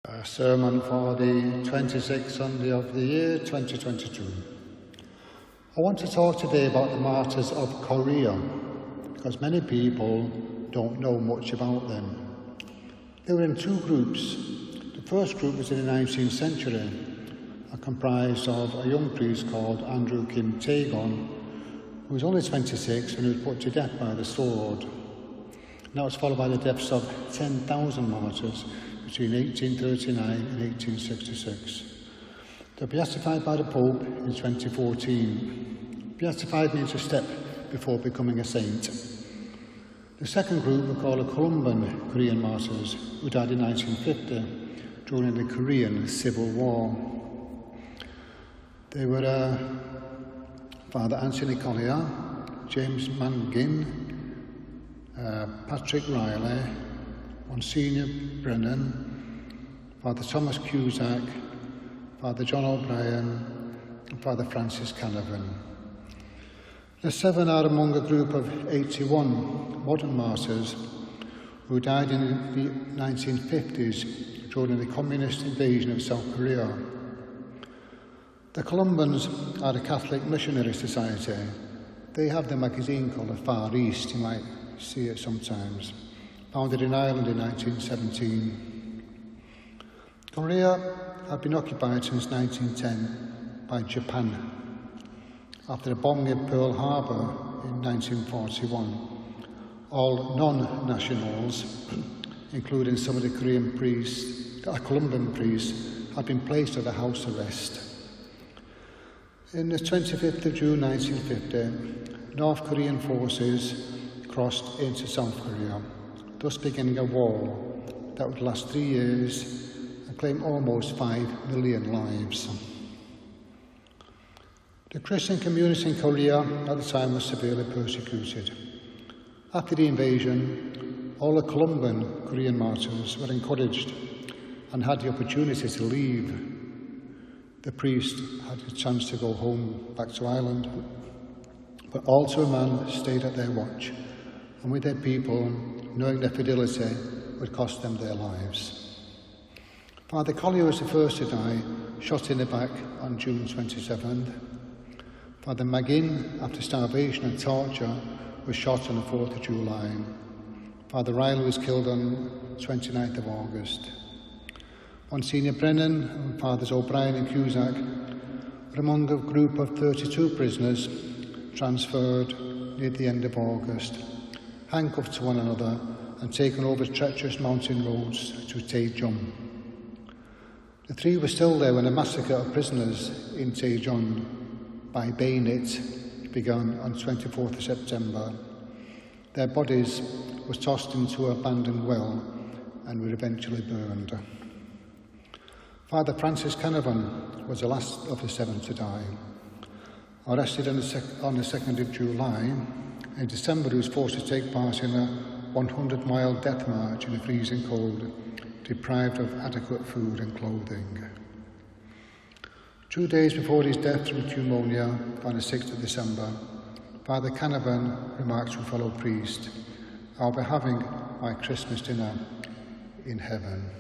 A sermon for the 26th Sunday of the year 2022. I want to talk today about the martyrs of Korea, because many people don't know much about them. They were in two groups. The first group was in the 19th century and comprised of a young priest called Andrew Kim Taegon, who was only 26 when he was put to death by the sword. That was followed by the deaths of 10,000 martyrs between 1839 and 1866. They were beatified by the Pope in 2014. Beatified means a step before becoming a saint. The second group were called the Columban Korean martyrs, who died in 1950 during the Korean Civil War. They were Father Anthony Collier, James Mangin, Patrick Riley, Monsignor Brennan, Father Thomas Cusack, Father John O'Brien, and Father Francis Canavan. The seven are among a group of 81 modern martyrs who died in the 1950s during the communist invasion of South Korea. The Columbans are a Catholic missionary society. They have the magazine called The Far East, you might see it sometimes. Founded in Ireland in 1917. Korea had been occupied since 1910 by Japan. After the bombing of Pearl Harbor in 1941, all non-nationals, including some of the Columban priests, had been placed under house arrest. In the 25th of June 1950, North Korean forces crossed into South Korea, thus beginning a war that would last 3 years and claim almost 5 million lives. The Christian community in Korea at the time was severely persecuted. After the invasion, all the Columban Korean martyrs were encouraged and had the opportunity to leave. The priest had a chance to go home back to Ireland, but all to a man stayed at their watch, and with their people, knowing their fidelity would cost them their lives. Father Collier was the first to die, shot in the back on June 27th. Father Magin, after starvation and torture, was shot on the 4th of July. Father Riley was killed on 29th of August. Monsignor Brennan and Fathers O'Brien and Cusack were among a group of 32 prisoners transferred near the end of August, handcuffed to one another and taken over treacherous mountain roads to Taejon. The three were still there when a massacre of prisoners in Taejon by bayonet began on 24th of September. Their bodies were tossed into an abandoned well and were eventually burned. Father Francis Canavan was the last of the seven to die. Arrested on the 2nd of July, in December he was forced to take part in a 100-mile death march in the freezing cold, deprived of adequate food and clothing. 2 days before his death from pneumonia, on the 6th of December, Father Canavan remarked to a fellow priest, "I'll be having my Christmas dinner in heaven."